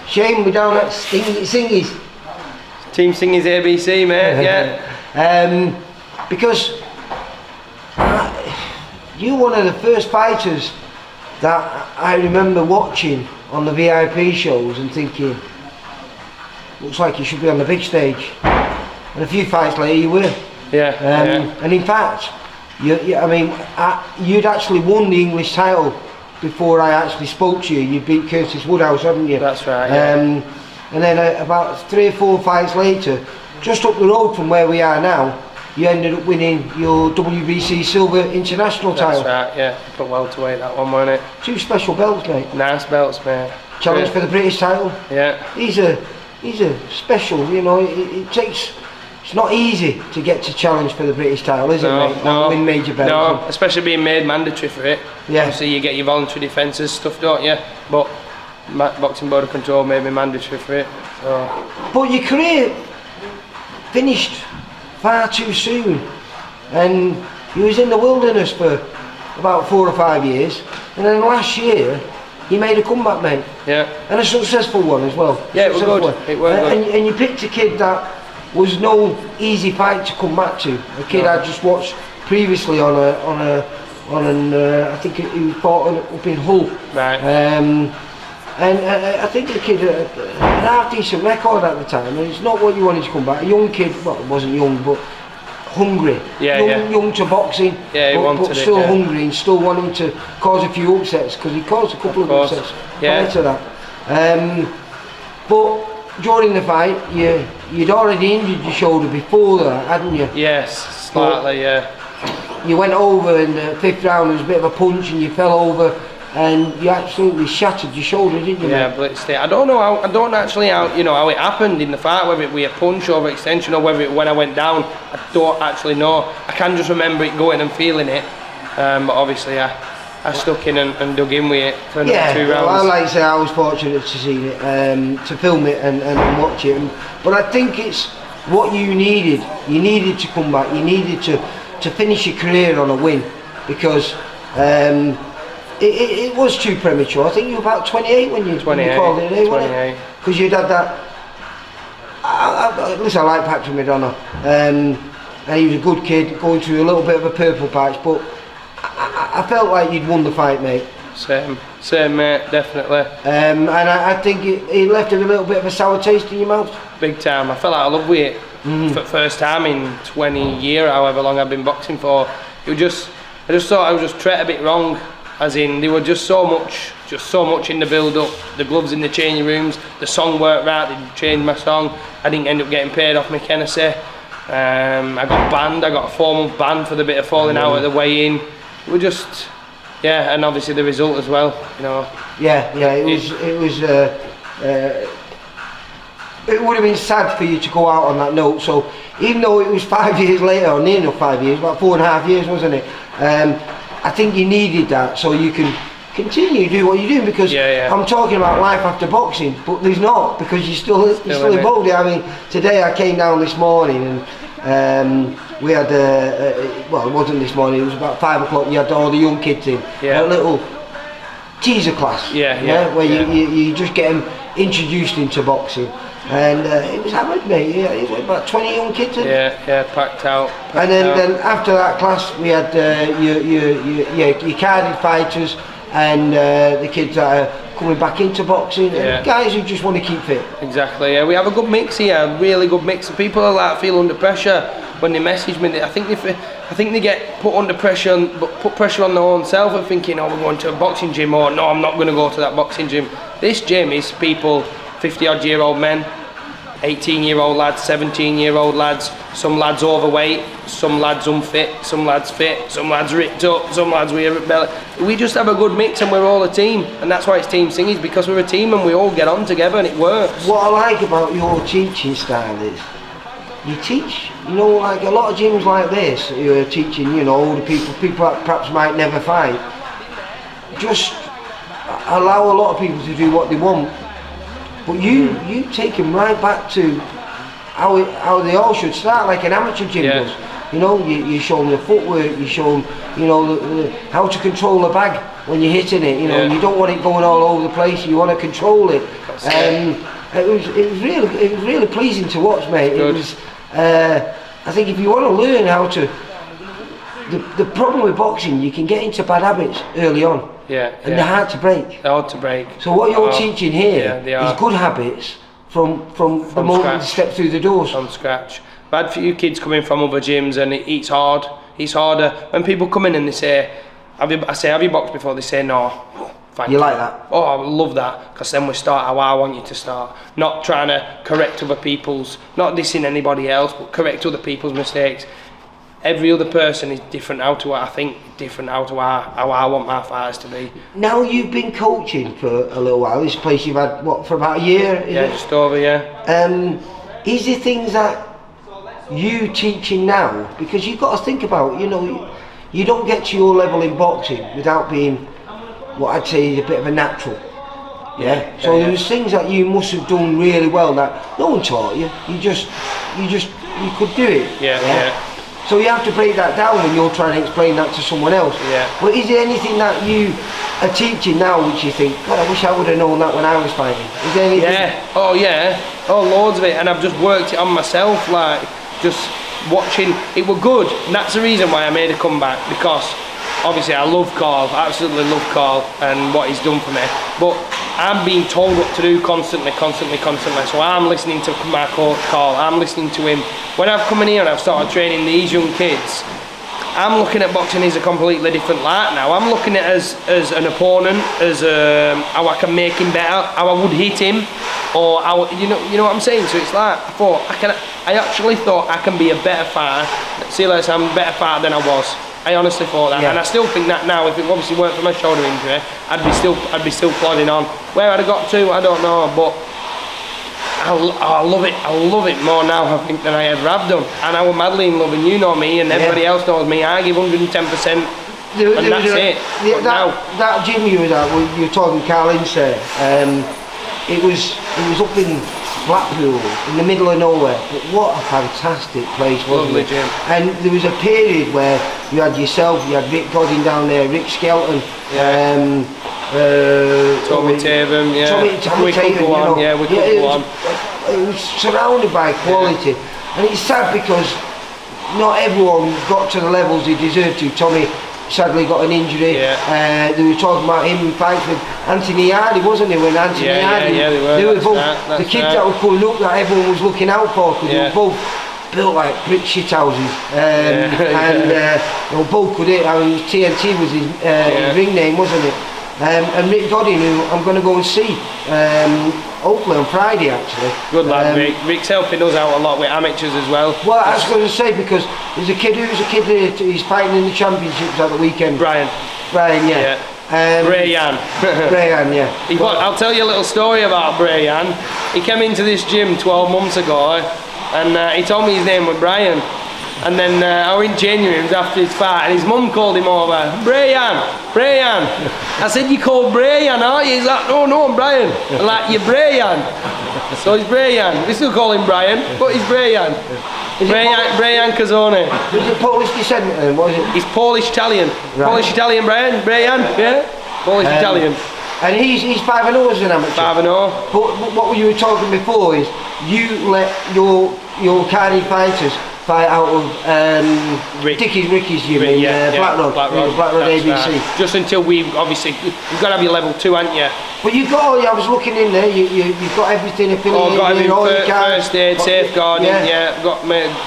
Shayne, we're down at Singys. Team Singys ABC, mate, yeah. Because you're one of the first fighters that I remember watching on the VIP shows and thinking, looks like you should be on the big stage. And a few fights later you were. Yeah. And in fact, you'd actually won the English title before I actually spoke to you. You beat Curtis Woodhouse, hadn't you? That's right, yeah. And then about 3 or 4 fights later, just up the road from where we are now, you ended up winning your WBC Silver International title. That's right, yeah. Put welterweight that one, wasn't it? 2 special belts, mate. Nice belts, mate. Challenge for the British title. Yeah. These are special, you know. It's not easy to get to challenge for the British title, is it, mate? No. Win major belts. No, especially being made mandatory for it. Yeah. Obviously, you get your voluntary defences stuff, don't you? But Boxing Board of Control made me mandatory for it. So. But your career finished far too soon, and you was in the wilderness for about 4 or 5 years, and then last year you made a comeback, mate. Yeah. And a successful one as well. Yeah, it was good. It was good. And you picked a kid that was no easy fight to come back to. A kid I just watched previously on I think he was fought up in Hull. Right. And I think the kid had a half decent record at the time, and it's not what you wanted to come back. A young kid, well, he wasn't young, but hungry. Yeah, young to boxing, yeah, but still hungry and still wanting to cause a few upsets, because he caused a couple of upsets prior to that. But during the fight, you'd already injured your shoulder before that, hadn't you? Yes, slightly, yeah. You went over in the 5th round, there was a bit of a punch and you fell over and you absolutely shattered your shoulder, didn't you? Yeah, blitzed it. I don't know how, how it happened in the fight, whether it was a punch over extension or whether it when I went down. I don't actually know. I can just remember it going and feeling it, but obviously I stuck in and dug in with it for another 2 rounds. Well, like I say, I was fortunate to see it, to film it and watch it. But I think it's what you needed. You needed to come back. You needed to finish your career on a win, because it was too premature. I think you were about 28 when you called it, 28. Because you'd had that. Listen, I like Patrick McDonough, and he was a good kid, going through a little bit of a purple patch, but I felt like you'd won the fight, mate. Same, mate, definitely. And I think it left a little bit of a sour taste in your mouth. Big time. I fell out of love with it for the first time in 20 years, however long I've been boxing for. I just thought I was just treated a bit wrong, as in there were just so much in the build-up. The gloves in the changing rooms, the song weren't right, they changed my song. I didn't end up getting paid off my Hennessy. I got banned. I got a 4-month ban for the bit of falling out at the weigh-in. We just, and obviously the result as well, you know. It would have been sad for you to go out on that note. So even though it was 5 years later, or near enough 5 years, about 4.5 years, wasn't it? I think you needed that so you can continue to do what you're doing, because I'm talking about life after boxing, but there's not, because you're still involved. I mean, today I came down this morning and we had well, it wasn't this morning, it was about 5 o'clock. You had all the young kids in a little teaser class, where you just get them introduced into boxing, and it was hammered, mate. It was about 20 young kids in. Packed out. And then after that class we had your carded fighters and the kids that are coming back into boxing, and guys who just want to keep fit. Exactly, we have a good mix here, a really good mix of people that feel under pressure when they message me. I think they get put under pressure, put pressure on their own self and thinking, oh, we're going to a boxing gym, or no, I'm not going to go to that boxing gym. This gym is people, 50-odd-year-old men, 18-year-old lads, 17-year-old lads, some lads overweight, some lads unfit, some lads fit, some lads ripped up, some lads with a belly. We just have a good mix and we're all a team, and that's why it's Team Singys, because we're a team and we all get on together and it works. What I like about your teaching style is you teach, like a lot of gyms like this, you're teaching, older people that perhaps might never fight, just allow a lot of people to do what they want. But you take them right back to how they all should start, like an amateur gym does. You know, you show them the footwork, you show them, you know, how to control the bag when you're hitting it. You know, you don't want it going all over the place. You want to control it. It was really pleasing to watch, mate. It was. I think if you want to learn how to, the problem with boxing, you can get into bad habits early on. And they're hard to break. They're hard to break. So what you're teaching here is good habits from the moment you step through the doors. From scratch. I've had a few kids coming from other gyms, and it's hard. It's harder when people come in and they say, have you boxed before? They say no. Thank you. Like that? Oh, I love that, because then we start how I want you to start. Not trying to correct other people's, not dissing anybody else, but correct other people's mistakes. Every other person is different how to what I think, different how I want my fighters to be. Now you've been coaching for a little while. This place you've had, what, for about a year? Just over, Is there things that you teaching now? Because you've got to think about, you know, you don't get to your level in boxing without being what I'd say is a bit of a natural. So there's things that you must have done really well that no one taught you. You could do it. So you have to break that down when you're trying to explain that to someone else. But is there anything that you are teaching now which you think, God, I wish I would have known that when I was fighting? Is there anything? Oh, loads of it. And I've just worked it on myself, like just watching. It were good, and that's the reason why I made a comeback, because obviously I love Carl, absolutely love Carl and what he's done for me, but I'm being told what to do constantly, so I'm listening to my coach Carl, I'm listening to him. When I've come in here and I've started training these young kids, I'm looking at boxing as a completely different light now. I'm looking at it as an opponent, as how I can make him better, how I would hit him, or how, you know what I'm saying. So it's like I actually thought I can be a better fighter. See, like I'm a better fighter than I was. I honestly thought that, and I still think that now. If it obviously weren't for my shoulder injury, I'd be still plodding on. Where I'd have got to, I don't know, but I love it. I love it more now, I think, than I ever have done. And I was madly in love, and you know me, and everybody else knows me. I give 110%, and that's it. That gym you were at, you were talking Carl Ince, it was up in Blackpool, in the middle of nowhere, but what a fantastic place, wasn't Lovely it? gym. And there was a period where you had yourself, you had Rick Godin down there, Rick Skelton, Tommy Taven, Tommy Taven, go on, we could go on. It was surrounded by quality, and it's sad because not everyone got to the levels they deserved to. Tommy sadly got an injury. They were talking about him in fights with Anthony Hardy, wasn't it? When Anthony Hardy, they were both the kids that were coming up that everyone was looking out for, because they were both built like brick shit houses, and they were both good. I mean, TNT was his ring name, wasn't it? And Rick Godin, who I'm going to go and see, hopefully on Friday actually. Good lad, Rick. Rick's helping us out a lot with amateurs as well. Well, I was going to say, because there's a kid he's fighting in the championships at the weekend. Brian, Brayan, Brayan, yeah. I'll tell you a little story about Brayan. He came into this gym 12 months ago, and he told me his name was Brian. And then I went in January, it was after his fight, and his mum called him over, Brayan. I said, you called Brayan, aren't you? He's like, no, I'm Brian. I'm like, you're Brayan. So he's Brayan. We still call him Brian, but he's Brayan. Brayan Cazzone. Is it Polish descent then? What is it? He's Polish-Italian. Right. Polish-Italian Brayan, yeah? Polish-Italian. And he's 5-0 as an amateur. 5-0. But what you were talking before is, you let your Cardi fighters fight out of Ricky's gym in Blackroad ABC. Right. Just until you've got to have your level 2, haven't you? But you've got I was looking in there, you've got everything affiliated. Got everything, first aid, safeguarding,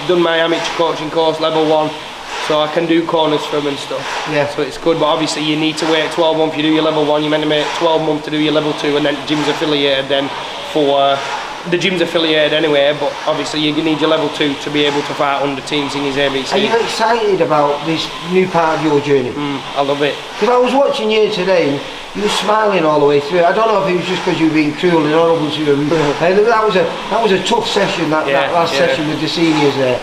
done my amateur coaching course, level 1. So I can do corners for them and stuff. So it's good, but obviously you need to wait 12 months. You do your level 1, you meant to wait 12 months to do your level 2, and then gym's affiliated then for the gym's affiliated anyway, but obviously you need your level 2 to be able to fight under Team Singys ABC. Are you excited about this new part of your journey? I love it. Because I was watching you today, and you were smiling all the way through. I don't know if it was just because you were being cruel and horrible to them. That was a tough session, that last session with the seniors there.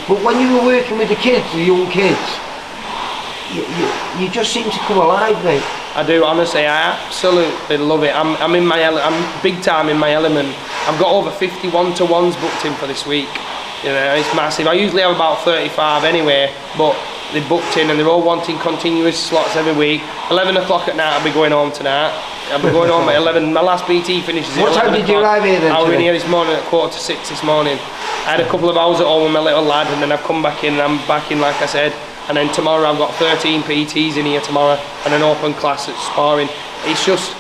But when you were working with the kids, the young kids, you just seem to come alive, mate. I do, honestly, I absolutely love it. I'm in my I'm big time in my element. I've got over 50 1-to-1s booked in for this week. You know, it's massive. I usually have about 35 anyway, but they booked in and they're all wanting continuous slots every week. 11 o'clock at night, I'll be going home tonight. I'll be going home at 11. My last PT finishes at 11 What time did you arrive here then? I was in here this morning at 5:45 this morning. I had a couple of hours at home with my little lad, and then I've come back in and I'm back in, like I said. And then tomorrow I've got 13 PTs in here tomorrow and an open class at sparring. It's just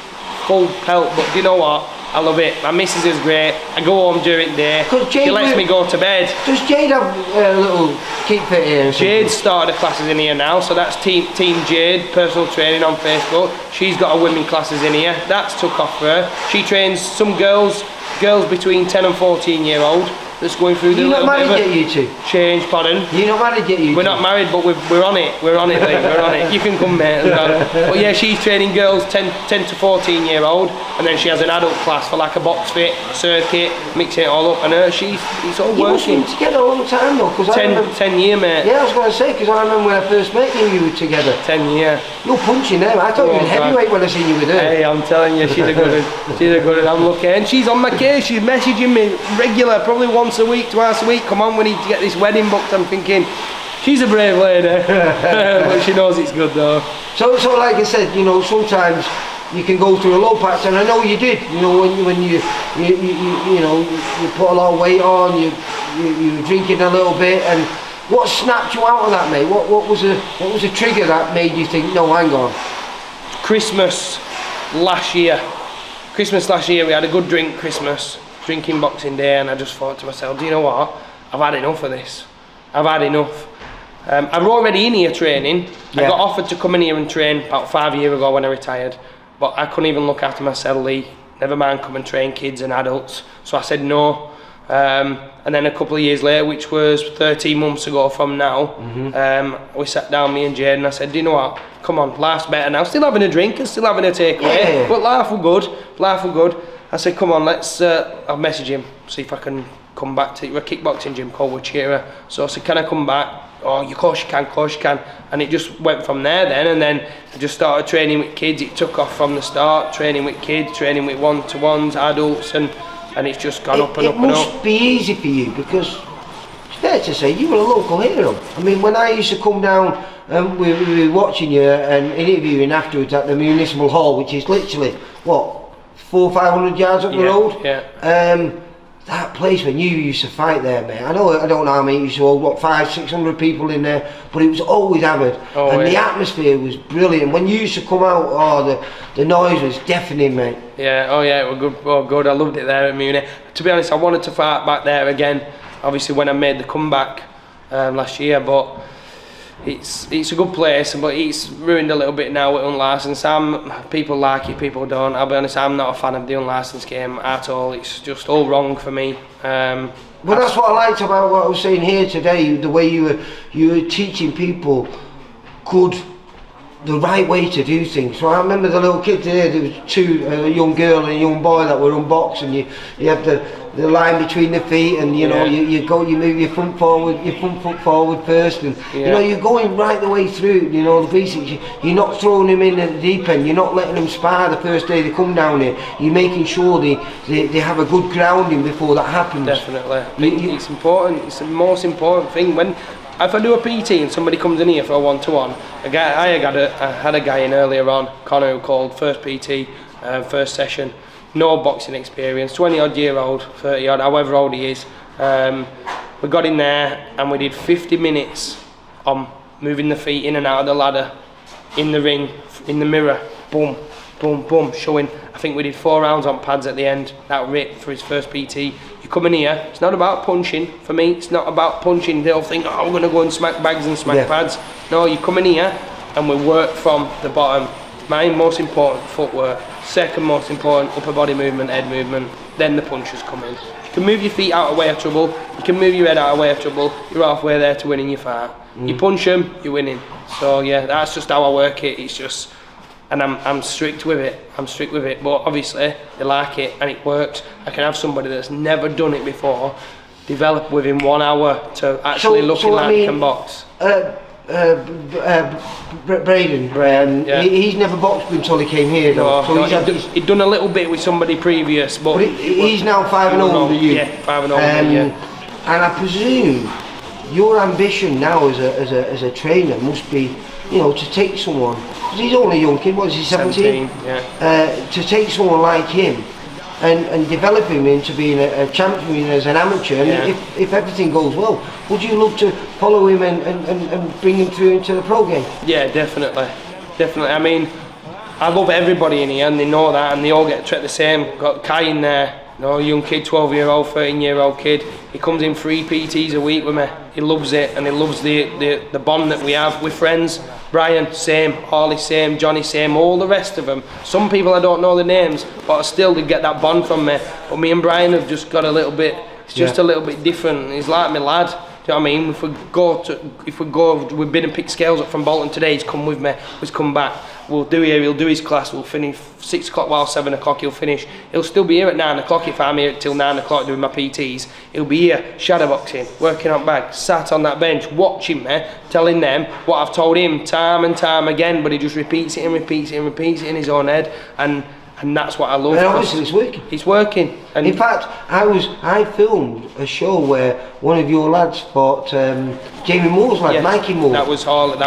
full pelt, but do you know what? I love it. My missus is great. I go home during the day. She lets me go to bed. Does Jade have a little keep fit here? Jade started the classes in here now, so that's Team Jade, personal training on Facebook. She's got her women classes in here. That's took off for her. She trains some girls between 10 and 14-year-old. That's going through the little bit of You're not married yet, you two? Change, pardon? You're not married yet, you two? We're not married, but we're on it. We're on it, Lee. We're on it. You can come, mate, as well. But yeah, she's training girls 10 to 14-year-old, and then she has an adult class for like a box fit, circuit, mixing it all up, and it's all working. You must be together all the time, though, because 10 year, mate. Yeah, I was going to say, because I remember when I first met you, you were together. 10 year. You're punching them. I thought you were heavyweight when I seen you with her. Hey, I'm telling you, she's a good one. She's a good one. I'm lucky. And she's on my case. She's messaging me regular, probably once a week, twice a week. Come on, we need to get this wedding booked. I'm thinking, she's a brave lady. But she knows it's good, though. So like I said, you know, sometimes you can go through a low patch, and I know you did. You know, when you put a lot of weight on, you were drinking a little bit, and what snapped you out of that, mate? What was a trigger that made you think, no, hang on? Christmas last year, we had a good drink Christmas, drinking Boxing Day, and I just thought to myself, do you know what? I've had enough of this. I've had enough. I'm already in here training. Yeah. I got offered to come in here and train about 5 years ago when I retired, but I couldn't even look after myself, Lee. Never mind come and train kids and adults. So I said no. And then a couple of years later, which was 13 months ago from now, we sat down, me and Jade, and I said, do you know what? Come on, life's better now. Still having a drink and still having a takeaway, but life were good. I said, come on, I'll message him, see if I can come back to a kickboxing gym called Wachira. So I said, can I come back? Oh, of course you can. And it just went from there then, and then I just started training with kids. It took off from the start, training with kids, training with one-to-ones, adults, and it's just gone up and up and up. It must be easy for you, because it's fair to say you were a local hero. I mean, when I used to come down and we were watching you and interviewing afterwards at the Municipal Hall, which is literally, what, 400-500 yards up the road? Yeah. That place when you used to fight there, mate. I don't know how many you used to hold, what, 500-600 people in there, but it was always hammered. The atmosphere was brilliant. When you used to come out, the noise was deafening, mate. Yeah, it was good. Oh, good. I loved it there at Munich. To be honest, I wanted to fight back there again, obviously when I made the comeback last year, but it's a good place, but it's ruined a little bit now with unlicensed. People like it, people don't. I'll be honest, I'm not a fan of the unlicensed game at all. It's just all wrong for me. Well, that's what I liked about what I was saying here today, the way you were teaching people the right way to do things. So I remember the little kid there, there was two, a young girl and a young boy that were unboxing. You have the line between the feet, and you know, you move your front foot forward first, and you know, you're going right the way through, you know, the basics. You're not throwing them in at the deep end, you're not letting them spar the first day they come down here. You're making sure they have a good grounding before that happens. Definitely. It's important, it's the most important thing. If I do a PT and somebody comes in here for a one-to-one, I had a guy in earlier on, Connor, who called first PT, first session, no boxing experience, 20-odd year old, 30-odd, however old he is. We got in there and we did 50 minutes on moving the feet in and out of the ladder, in the ring, in the mirror, boom, boom, boom, showing. I think we did 4 rounds on pads at the end. That was it for his first PT. You come in here, it's not about punching. For me, it's not about punching. They'll think, oh, we're going to go and smack bags and smack pads. No, you come in here and we work from the bottom. My most important, footwork. Second most important, upper body movement, head movement. Then the punches come in. You can move your feet out of way of trouble. You can move your head out of way of trouble. You're halfway there to winning your fight. You punch them, you're winning. So yeah, that's just how I work it. It's just, and I'm strict with it. But obviously they like it and it works. I can have somebody that's never done it before develop within 1 hour to actually looking like they can box. Braden, he's never boxed until he came here though. No, so he'd done a little bit with somebody previous, but he's now 5-0 under you. Yeah, 5-0 under you. And I presume your ambition now as a trainer must be, you know, to take someone, because he's only a young kid, what is he, 17? Yeah. To take someone like him and develop him into being a champion as an amateur, and if everything goes well, would you love to follow him and bring him through into the pro game? Yeah, definitely. I mean, I love everybody in here, and they know that, and they all get treated the same. Got Kai in there, you know, young kid, 12-year-old, 13-year-old kid. He comes in 3 PTs a week with me. He loves it, and he loves the bond that we have with friends. Brian, same. Harley, same. Johnny, same. All the rest of them. Some people I don't know the names, but still they get that bond from me. But me and Brian have just got a little bit. It's just a little bit different. He's like my lad. Do you know what I mean? We've been and picked scales up from Bolton today. He's come with me. He's come back. We'll do here. He'll do his class. We'll finish 6 o'clock while 7 o'clock. He'll finish. He'll still be here at 9 o'clock if I'm here till 9 o'clock doing my PTs. He'll be here shadowboxing, working on bags, sat on that bench, watching me, telling them what I've told him time and time again. But he just repeats it and repeats it and repeats it in his own head, and that's what I love. And obviously it's working. It's working. And in fact, I filmed a show where one of your lads fought Jamie Moore's lad, Mikey Moore. That was Harley.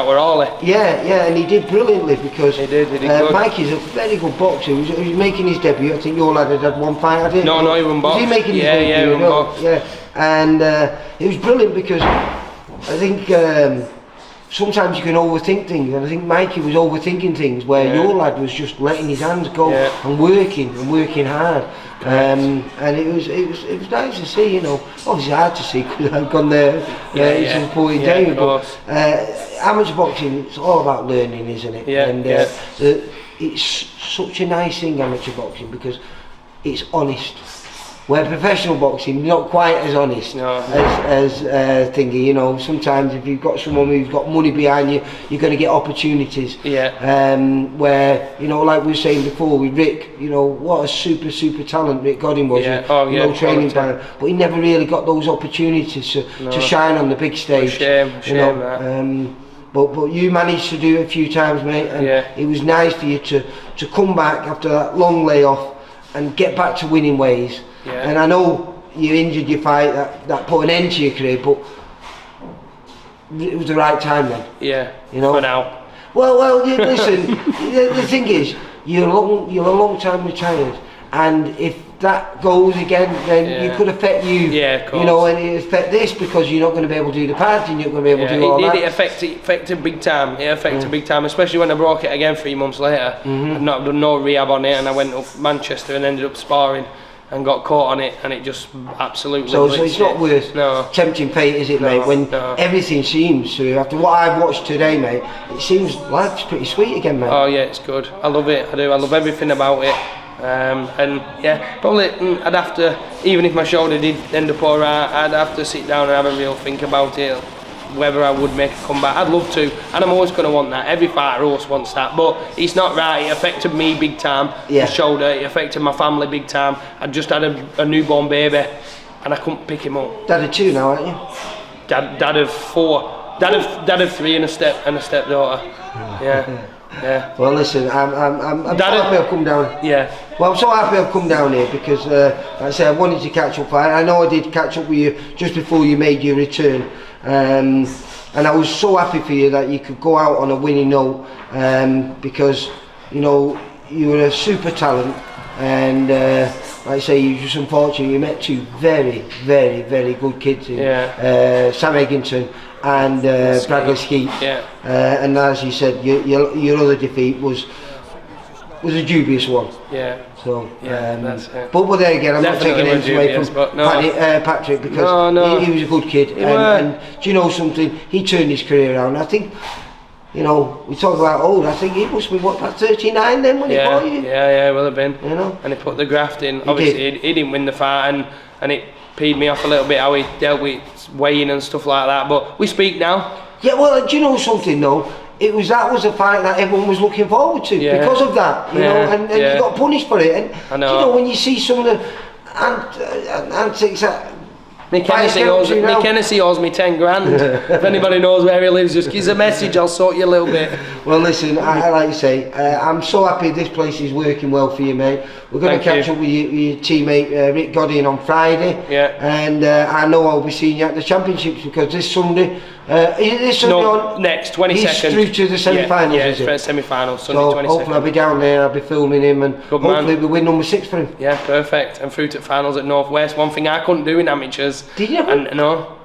Yeah, and he did brilliantly because he did good. Mikey's a very good boxer. He was making his debut. I think your lad had one fight, I didn't. No, he won box. Was he making his debut? He won box. Yeah, and it was brilliant because I think sometimes you can overthink things, and I think Mikey was overthinking things where your lad was just letting his hands go and working hard. And it was nice to see, you know. Obviously hard to see because I've gone there to support Jamie, but amateur boxing, it's all about learning, isn't it? It's such a nice thing, amateur boxing, because it's honest. Where professional boxing, not quite as honest as thingy. You know, sometimes if you've got someone who's got money behind you, you're going to get opportunities. Where, you know, like we were saying before with Rick, you know, what a super talent Rick Godin was. Training plan, but he never really got those opportunities to shine on the big stage. Shame that. But you managed to do it a few times, mate, and it was nice for you to come back after that long layoff and get back to winning ways. And I know you injured your fight that put an end to your career, but it was the right time then. You know. For now. Well, listen. the thing is, you're a long time retired, and if that goes again, then it could affect you. Of course. You know, and it affect this because you're not going to be able to do the pads, and you're not going to be able to do all that. It affected big time. It affected big time, especially when I broke it again 3 months later. I'd not done no rehab on it, and I went up Manchester and ended up sparring and got caught on it, and it just absolutely. So it's not worth tempting fate, is it, mate? When everything seems to, after what I've watched today, mate, it seems life's pretty sweet again, mate. Oh yeah, it's good. I love it. I do. I love everything about it. And probably I'd have to, even if my shoulder did end up alright, I'd have to sit down and have a real think about it, whether I would make a comeback. I'd love to, and I'm always going to want that. Every fighter always wants that, but it's not right. It affected me big time, the shoulder. It affected my family big time. I just had a newborn baby, and I couldn't pick him up. Dad of 2 now, aren't you? Dad of 4. Dad of 3 and a stepdaughter. Yeah. Well, listen, I'm so happy I've come down. Well, I'm so happy I've come down here because, like I said, I wanted to catch up. I know I did catch up with you just before you made your return, and I was so happy for you that you could go out on a winning note, because, you know, you were a super talent, and like I say, you're just unfortunate. You met 2 very good kids in Sam Eggington and Bradley Skeet. And as you said, your other defeat was a dubious one. So, that's it. But there again, I'm definitely not taking anything away from Patrick, because he was a good kid. And do you know something? He turned his career around. I think, you know, we talk about old. I think he must be about 39 then when he fought you. Yeah, will have been. You know, and he put the graft in. Obviously, he didn't win the fight, and it peed me off a little bit how he dealt with weighing and stuff like that. But we speak now. Yeah, well, do you know something though? That was a fight that everyone was looking forward to because of that, you know, and you got punished for it. And I know. You know, when you see some of the antics that Nick Hennessy owes me 10 grand. If anybody knows where he lives, just give us a message, I'll sort you a little bit. Well, listen, I like to say, I'm so happy this place is working well for you, mate. We're going to catch up with your teammate Rick Godin on Friday. Yeah. And I know I'll be seeing you at the championships, because this Sunday, next 22nd. He's through to the semi-finals, yeah, is it? Semi-finals, Sunday So 22nd. hopefully I'll be down there, I'll be filming him, and hopefully we'll win number 6 for him. Yeah, perfect. And through to finals at Northwest. One thing I couldn't do in amateurs. Did you ever? And, no.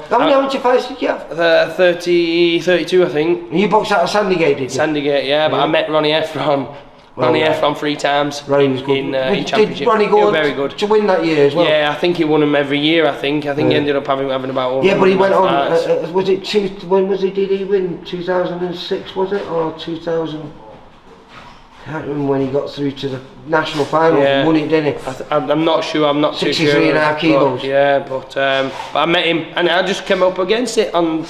How many amateur fights did you have? 32, I think. And you boxed out of Sandygate, did you? Sandygate, yeah, but I met Ronnie Efron. Ronnie Efron 3 times. Ronnie was good. In championship. Did Ronnie go very good to win that year as well? Yeah, I think he won them every year. I think he ended up having about. Yeah, but he went on. Was it when was he? Did he win 2006? Was it or 2000? I can't remember when he got through to the national final and won it, didn't he? I'm not sure. I'm not too sure. 63.5 kilos. But I met him and I just came up against it. And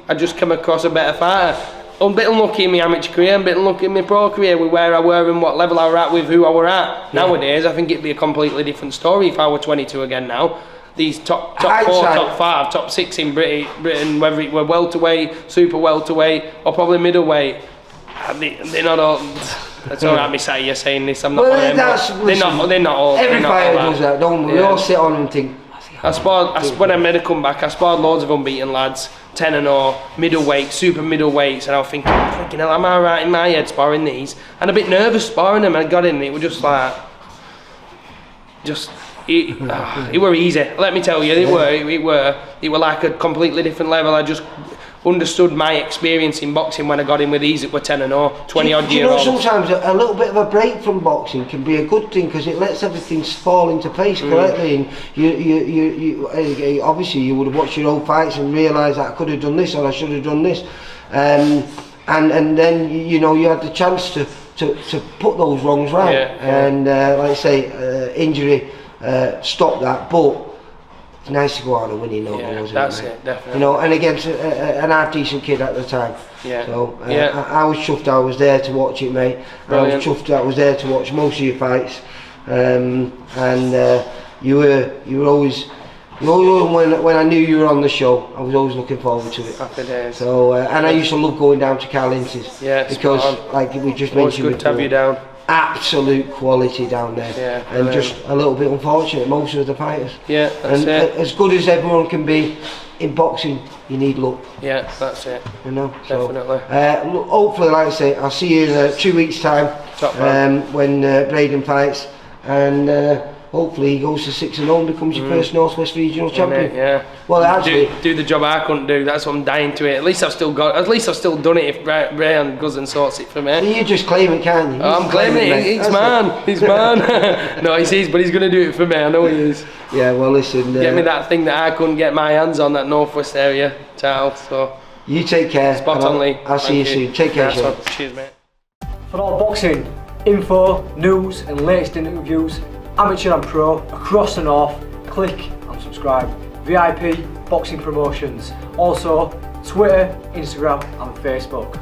I just came across a better fighter. I'm a bit unlucky in my amateur career, I'm a bit unlucky in my pro career with where I were and what level I were at with who I were at. Yeah. Nowadays, I think it'd be a completely different story if I were 22 again now. These top 4, top 5, top 6 in Britain, whether it were welterweight, super welterweight, or probably middleweight, they're not all. That's all right, me saying you're saying this. I'm not. They're not all. Every fighter does that, don't we? We all sit on and think. When I made a comeback, I sparred loads of unbeaten lads, 10-0, middleweight, super middleweights, and I was thinking, freaking hell, am I right in my head sparring these? And a bit nervous sparring them, and I got in, it was just like, it were easy. Let me tell you, it were like a completely different level. I just understood my experience in boxing when I got in with these that were 10-0, 20 odd year olds. Sometimes a little bit of a break from boxing can be a good thing, because it lets everything fall into place correctly, and you obviously you would have watched your old fights and realised that I could have done this or I should have done this, and then you had the chance to put those wrongs right, and like I say, injury stopped that, but it's nice to go out and win, that's it, definitely. And against an half decent kid at the time. Yeah. So I was chuffed I was there to watch it, mate. Brilliant. I was chuffed I was there to watch most of your fights. And you were always when I knew you were on the show, I was always looking forward to it. Happy days. So and I used to love going down to Carl Ince's. Yeah. Because like we just mentioned before, good to have you down. Absolute quality down there, and just a little bit unfortunate most of the fighters. Yeah, that's it. As good as everyone can be in boxing, you need luck. Yeah, that's it. Definitely. So, hopefully, like I say, I'll see you in 2 weeks' time when Braden fights, and hopefully he goes to 6-0 and becomes your first Northwest Regional champion. Yeah. Well, actually, do the job I couldn't do. That's what I'm dying to it. At least I've still done it if Brian goes and sorts it for me. You just claim it, can't you? I'm claiming it. He's man. No, he's but he's going to do it for me. I know he is. Yeah. Well, listen. Get me that thing that I couldn't get my hands on, that Northwest area title. So. You take care. Spot on, Lee. I'll see you soon. Take care. Cheers, mate. For all boxing info, news, and latest interviews, amateur and pro, across the north, click and subscribe. VIP Boxing Promotions. Also, Twitter, Instagram and Facebook.